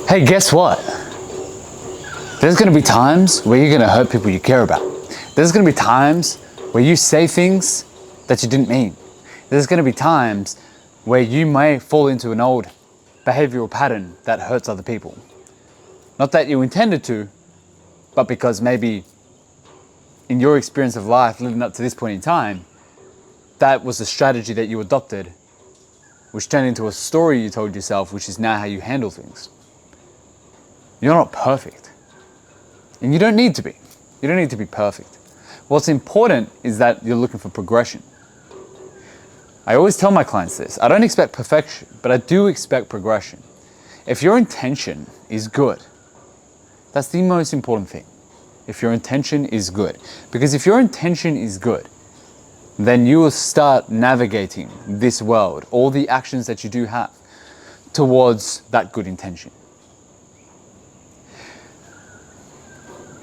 Hey, guess what? There's gonna be times where you're gonna hurt people you care about. There's gonna be times where you say things that you didn't mean. There's gonna be times where you may fall into an old behavioral pattern that hurts other people. Not that you intended to, but because maybe in your experience of life leading up to this point in time, that was a strategy that you adopted, which turned into a story you told yourself, which is now how you handle things. You're not perfect. And you don't need to be. You don't need to be perfect. What's important is that you're looking for progression. I always tell my clients this. I don't expect perfection, but I do expect progression. If your intention is good, that's the most important thing. If your intention is good. Because if your intention is good, then you will start navigating this world, all the actions that you do have, towards that good intention.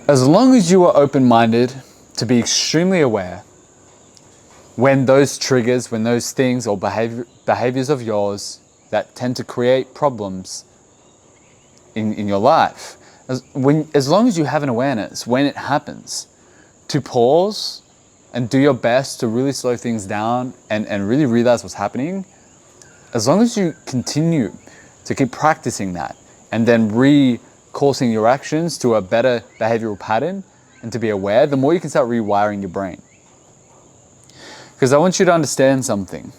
As long as you are open-minded to be extremely aware when those triggers, when those things or behaviors of yours that tend to create problems in your life, as long as you have an awareness when it happens, to pause and do your best to really slow things down and really realize what's happening, as long as you continue to keep practicing that and then recourse your actions to a better behavioral pattern and to be aware, the more you can start rewiring your brain. Because I want you to understand something.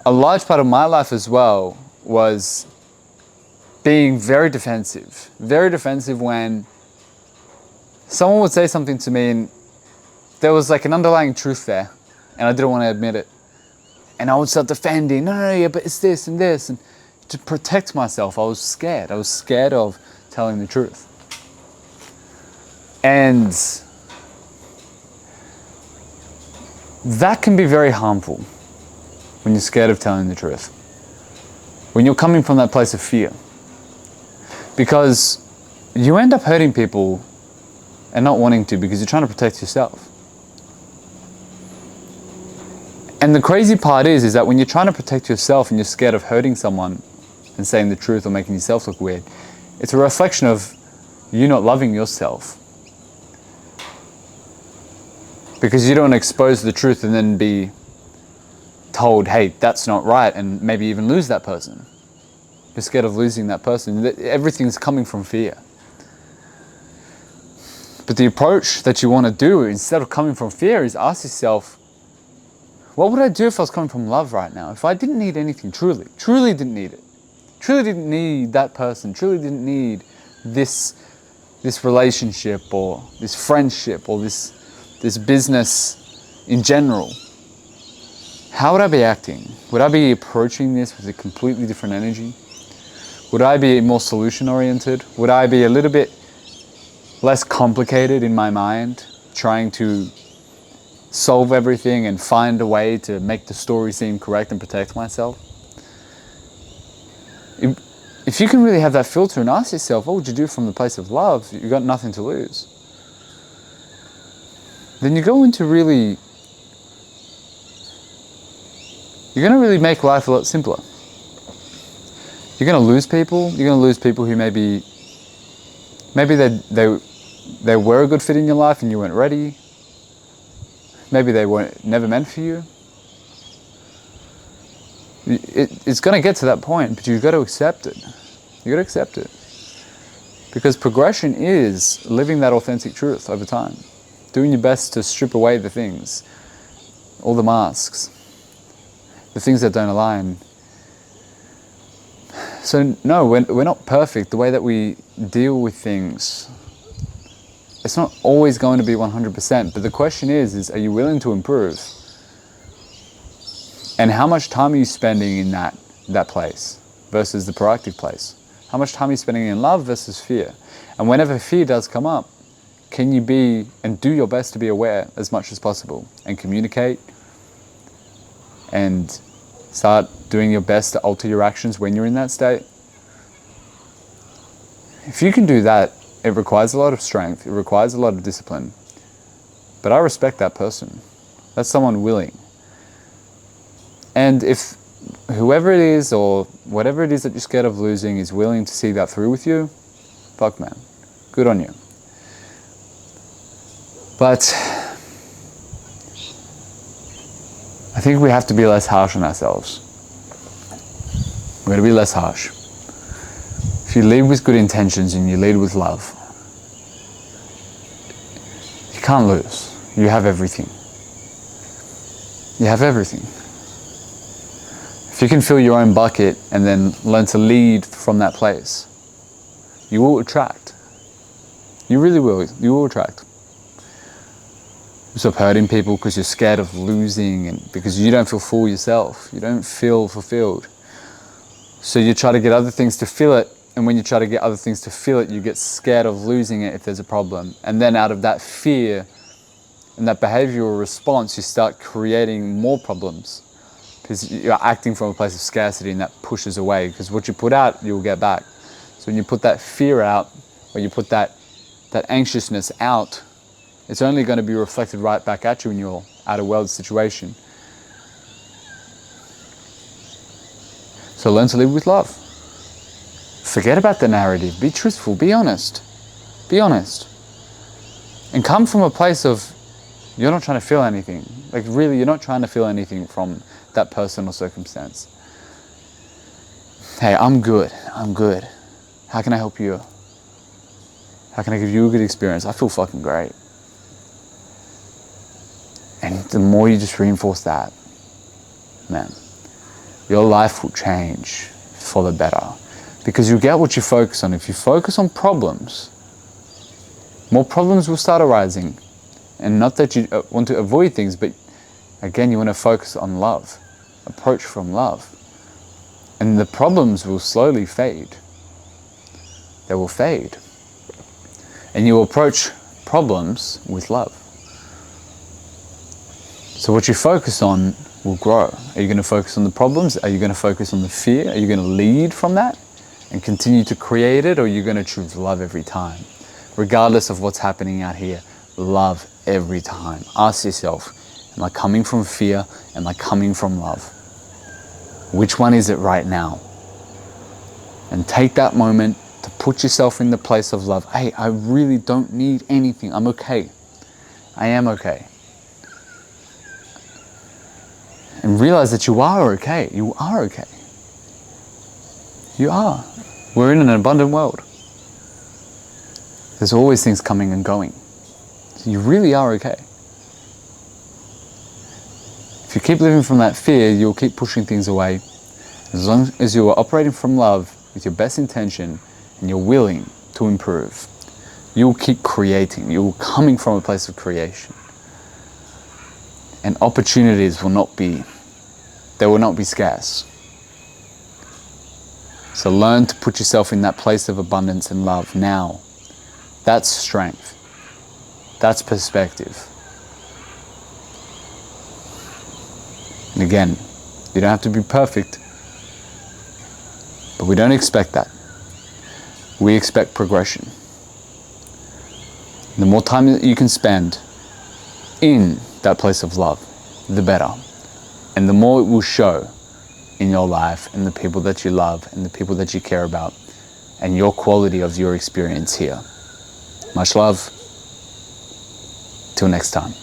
A large part of my life as well was being very defensive when someone would say something to me and there was like an underlying truth there and I didn't want to admit it. And I would start defending, no, but it's this and this. And to protect myself, I was scared. I was scared of telling the truth. And that can be very harmful when you're scared of telling the truth. When you're coming from that place of fear. Because you end up hurting people and not wanting to because you're trying to protect yourself. And the crazy part is that when you're trying to protect yourself and you're scared of hurting someone and saying the truth or making yourself look weird, it's a reflection of you not loving yourself. Because you don't expose the truth and then be told, hey, that's not right, and maybe even lose that person. You're scared of losing that person. Everything's coming from fear. But the approach that you want to do, instead of coming from fear, is ask yourself, what would I do if I was coming from love right now? If I didn't need anything, truly didn't need it. Truly didn't need that person, truly didn't need this relationship or this friendship or this business in general. How would I be acting? Would I be approaching this with a completely different energy? Would I be more solution-oriented? Would I be a little bit less complicated in my mind, trying to solve everything and find a way to make the story seem correct and protect myself? If you can really have that filter and ask yourself, what would you do from the place of love? You've got nothing to lose. Then you're going to really make life a lot simpler. You're going to lose people. You're going to lose people who maybe they were a good fit in your life and you weren't ready. Maybe they weren't never meant for you. It's going to get to that point, but you've got to accept it. You've got to accept it. Because progression is living that authentic truth over time. Doing your best to strip away the things, all the masks, the things that don't align. So no, we're not perfect. The way that we deal with things, it's not always going to be 100%. But the question is are you willing to improve? And how much time are you spending in that place versus the proactive place? How much time are you spending in love versus fear? And whenever fear does come up, can you be and do your best to be aware as much as possible and communicate and start doing your best to alter your actions when you're in that state? If you can do that, it requires a lot of strength, it requires a lot of discipline. But I respect that person. That's someone willing. And if whoever it is or whatever it is that you're scared of losing is willing to see that through with you, fuck man, good on you. But I think we have to be less harsh on ourselves. We're going to be less harsh. If you lead with good intentions and you lead with love, you can't lose. You have everything. You have everything. If you can fill your own bucket and then learn to lead from that place, you will attract. You really will. You will attract. You stop hurting people because you're scared of losing and because you don't feel full yourself. You don't feel fulfilled. So you try to get other things to fill it. And when you try to get other things to fill it, you get scared of losing it if there's a problem. And then out of that fear and that behavioral response, you start creating more problems because you're acting from a place of scarcity and that pushes away, because what you put out, you'll get back. So when you put that fear out, or you put that anxiousness out, it's only going to be reflected right back at you in your outer world situation. So learn to live with love. Forget about the narrative. Be truthful. Be honest. Be honest. And come from a place of you're not trying to feel anything. Like really, you're not trying to feel anything from that person or circumstance. Hey, I'm good. I'm good. How can I help you? How can I give you a good experience? I feel fucking great. And the more you just reinforce that, man, your life will change for the better. Because you get what you focus on. If you focus on problems, more problems will start arising. And not that you want to avoid things, but again, you want to focus on love. Approach from love. And the problems will slowly fade. They will fade. And you approach problems with love. So what you focus on will grow. Are you going to focus on the problems? Are you going to focus on the fear? Are you going to lead from that and continue to create it? Or are you going to choose love every time? Regardless of what's happening out here, love every time. Ask yourself, am I coming from fear? Am I coming from love? Which one is it right now? And take that moment to put yourself in the place of love. Hey, I really don't need anything. I'm okay. I am okay. And realize that you are okay. You are okay. You are. We're in an abundant world. There's always things coming and going. So you really are okay. If you keep living from that fear, you'll keep pushing things away. As long as you are operating from love with your best intention and you're willing to improve, you'll keep creating. You're coming from a place of creation. And opportunities will not be scarce. So learn to put yourself in that place of abundance and love now. That's strength. That's perspective. And again, you don't have to be perfect, but we don't expect that. We expect progression. The more time that you can spend in that place of love, the better. And the more it will show in your life and the people that you love and the people that you care about and your quality of your experience here. Much love. Till next time.